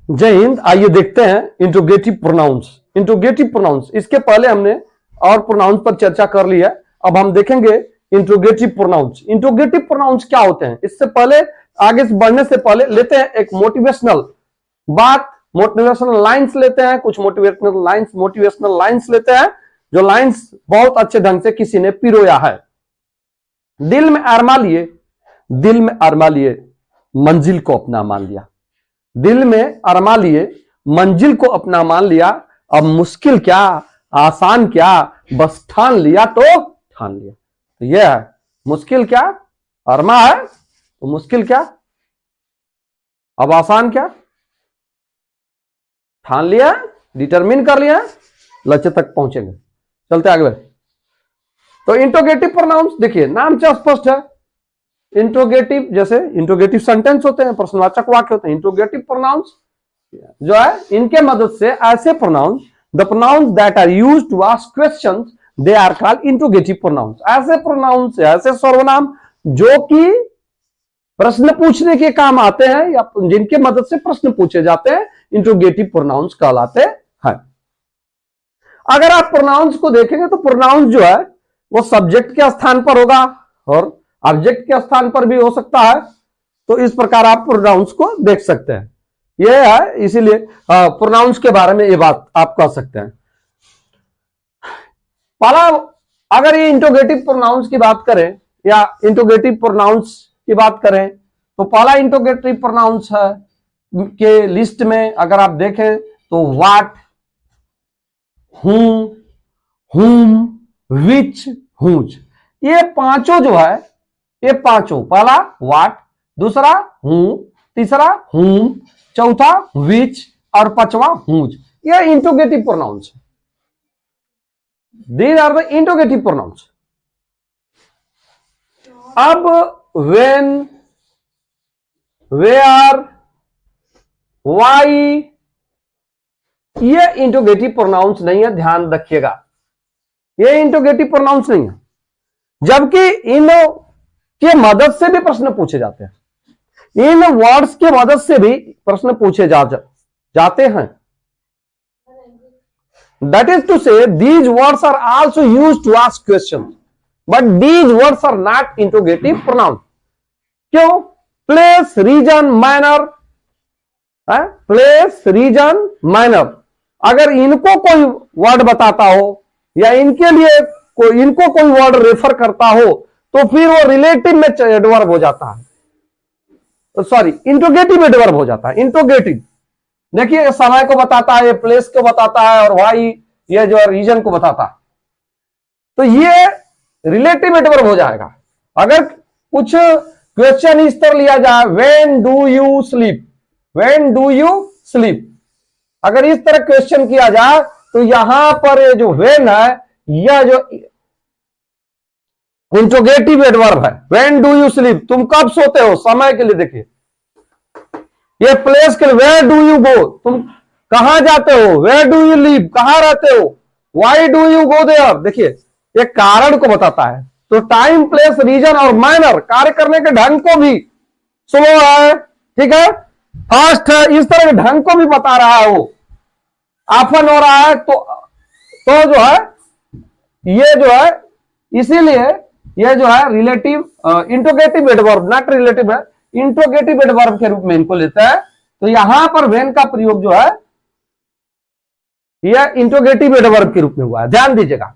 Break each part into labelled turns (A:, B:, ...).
A: जय हिंद। आइए देखते हैं इंट्रोगेटिव प्रोनाउंस। इंट्रोगेटिव प्रोनाउंस, इसके पहले हमने और प्रोनाउंस पर चर्चा कर ली है। अब हम देखेंगे इंट्रोगेटिव प्रोनाउंस। इंट्रोगेटिव प्रोनाउंस क्या होते हैं, इससे पहले आगे बढ़ने से पहले लेते हैं एक मोटिवेशनल बात, मोटिवेशनल लाइंस लेते हैं। कुछ मोटिवेशनल लाइंस लेते हैं, जो लाइंस बहुत अच्छे ढंग से किसी ने पिरोया है। दिल में अरमा लिए मंजिल को अपना मान लिया। दिल में अरमा लिए मंजिल को अपना मान लिया। अब मुश्किल क्या आसान क्या, बस ठान लिया तो ठान लिया। तो यह है मुश्किल क्या, अरमा है तो मुश्किल क्या, अब आसान क्या, ठान लिया, डिटरमिन कर लिया, लक्ष्य तक पहुंचेंगे। चलते आगे। तो इंट्रोगेटिव प्रोनाउंस देखिए, नाम से स्पष्ट है। इंट्रोगेटिव, जैसे इंट्रोगेटिव सेंटेंस होते हैं, प्रश्नवाचक वाक्य होते हैं। इंट्रोगेटिव प्रोनाउंस जो है, इनके मदद से ऐसे pronouns, the pronouns that are used to ask questions, they are called interrogative pronouns. ऐसे प्रोनाउंस, ऐसे सर्वनाम जो कि प्रश्न पूछने के काम आते हैं या जिनके मदद से प्रश्न पूछे जाते हैं, इंट्रोगेटिव प्रोनाउंस कहलाते हैं। अगर आप प्रोनाउंस को देखेंगे तो प्रोनाउंस जो है वो सब्जेक्ट के स्थान पर होगा और ऑब्जेक्ट के स्थान पर भी हो सकता है। तो इस प्रकार आप प्रोनाउंस को देख सकते हैं। यह है, इसीलिए प्रोनाउंस के बारे में ये बात आप कह सकते हैं। पहला, अगर ये इंट्रोगेटिव प्रोनाउंस की बात करें या इंट्रोगेटिव प्रोनाउंस की बात करें तो पहला इंट्रोगेटिव प्रोनाउंस है के लिस्ट में अगर आप देखें तो व्हाट, हूं, हुम, विच, हुज, ये पांचों जो है, ये पांचों, पहला व्हाट, दूसरा हूं, तीसरा हुम, चौथा विच और पांचवा हुज, ये इंट्रोगेटिव प्रोनाउंस है। These are the interrogative pronouns. अब व्हेन, वेयर, वाई, ये इंट्रोगेटिव प्रोनाउंस नहीं है, ध्यान रखिएगा। ये इंट्रोगेटिव प्रोनाउंस नहीं है, जबकि इन के मदद से भी प्रश्न पूछे जाते हैं। इन वर्ड्स के मदद से भी प्रश्न पूछे जाते हैं। That is to say these words are also used to ask question, but these words are not interrogative pronoun. क्यों? Place, reason, manner, place, reason, manner, अगर इनको कोई वर्ड बताता हो या इनके लिए इनको कोई वर्ड रेफर करता हो तो फिर वो रिलेटिव में एडवर्ब हो जाता है, सॉरी इंट्रोगेटिव एडवर्ब हो जाता है। इंट्रोगेटिव देखिए, समय को बताता है, प्लेस को बताता है, और वाई ये जो है रीजन को बताता है, तो ये रिलेटिव एडवर्ब हो जाएगा। अगर कुछ क्वेश्चन इस तरह लिया जाए, when do you sleep, when do you sleep, अगर इस तरह क्वेश्चन किया जाए तो यहां पर ये जो व्हेन है, यह जो इंट्रोगेटिव एडवर्ब है। व्हेन डू यू स्लीप, तुम कब सोते हो, समय के लिए देखिए। ये प्लेस के लिए, वेयर डू यू गो, तुम कहां जाते हो, वेयर डू यू लिव, कहां रहते हो, why do you go there, देखिए ये कारण को बताता है। तो टाइम, प्लेस, रीजन और मैनर, कार्य करने के ढंग को भी, स्लो है, ठीक है, फास्ट है, इस तरह के ढंग को भी बता रहा है। वो ऑफन हो रहा है तो जो है ये जो है, इसीलिए ये जो है relative interrogative adverb, not relative है, इंट्रोगेटिव एडवर्ब के रूप में इनको लेता है। तो यहां पर व्हेन का प्रयोग जो है यह इंट्रोगेटिव एडवर्ब के रूप में हुआ है, ध्यान दीजिएगा।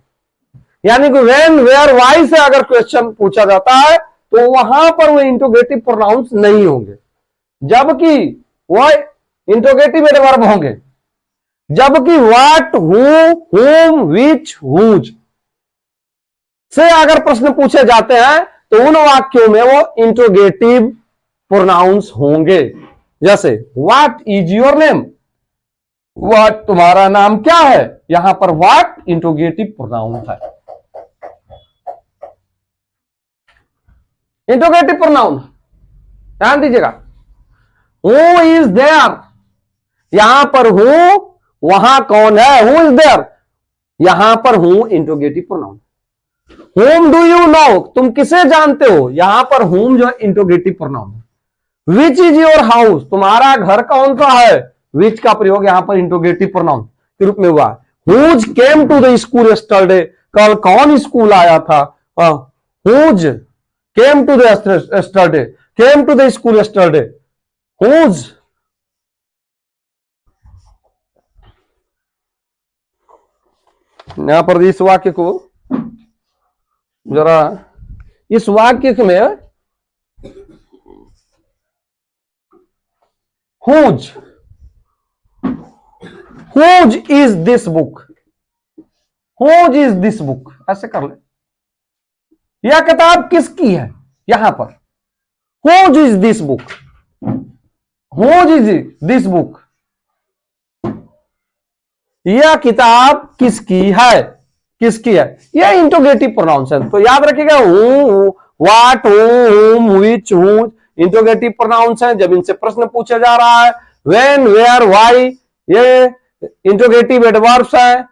A: यानी कि व्हेन, वेयर, वाई से अगर क्वेश्चन पूछा जाता है तो वहां पर वो इंट्रोगेटिव प्रोनाउंस नहीं होंगे, जबकि वह इंट्रोगेटिव एडवर्ब होंगे। जबकि व्हाट, हु, हुम, विच, हुज से अगर प्रश्न पूछे जाते हैं तो उन वाक्यों में वो इंट्रोगेटिव प्रोनाउंस होंगे। जैसे what is your name, what तुम्हारा नाम क्या है, यहां पर व्हाट इंट्रोगेटिव प्रोनाउन है। इंट्रोगेटिव प्रोनाउन, ध्यान दीजिएगा। हु इज देयर, यहां पर हूं, वहां कौन है, हु इज देयर, यहां पर हूं interrogative pronoun. whom do you know, तुम किसे जानते हो, यहां पर whom जो है इंट्रोगेटिव प्रोनाउन है। विच इज योर हाउस, तुम्हारा घर कौन सा है, विच का प्रयोग यहां पर इंट्रोगेटिव प्रोनाउन के रूप में हुआ। Whose came to the school yesterday, कल कौन स्कूल आया था। Whose came to the yesterday, came to the school yesterday, whose. यहां पर इस वाक्य को जरा, इस वाक्य में whose, whose is this book, whose is this book, ऐसे कर ले। यह किताब किसकी है, यहां पर whose is this book, whose is this book, यह किताब किसकी है, किसकी है। यह इंट्रोगेटिव प्रोनाउंस है, तो याद रखिएगा हूं, वाट, हुम, व्हिच, हुज इंट्रोगेटिव प्रोनाउंस है जब इनसे प्रश्न पूछा जा रहा है। व्हेन, वेयर, व्हाई ये इंट्रोगेटिव एडवर्ब्स है,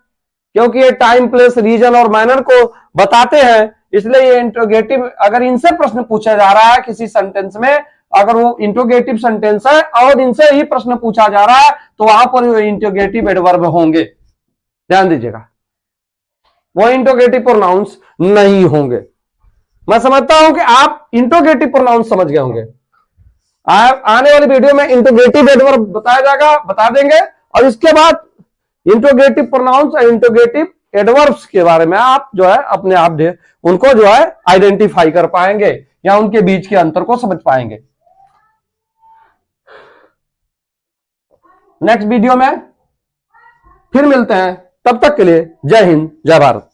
A: क्योंकि ये टाइम, प्लेस, रीजन और मैनर को बताते हैं, इसलिए ये इंट्रोगेटिव, अगर इनसे प्रश्न पूछा जा रहा है किसी सेंटेंस में, अगर वो इंट्रोगेटिव सेंटेंस है और इनसे ही प्रश्न पूछा जा रहा है, तो वहां पर इंट्रोगेटिव एडवर्ब होंगे, ध्यान दीजिएगा, वो इंट्रोगेटिव प्रोनाउंस नहीं होंगे। मैं समझता हूं कि आप इंट्रोगेटिव प्रोनाउंस समझ गए होंगे। आने वाली वीडियो में इंट्रोगेटिव एडवर्ब बताया जाएगा, बता देंगे, और इसके बाद इंट्रोगेटिव प्रोनाउंस और इंट्रोगेटिव एडवर्ब्स के बारे में आप जो है अपने आप उनको जो है आइडेंटिफाई कर पाएंगे या उनके बीच के अंतर को समझ पाएंगे। नेक्स्ट वीडियो में फिर मिलते हैं, तब तक के लिए जय हिंद, जय भारत।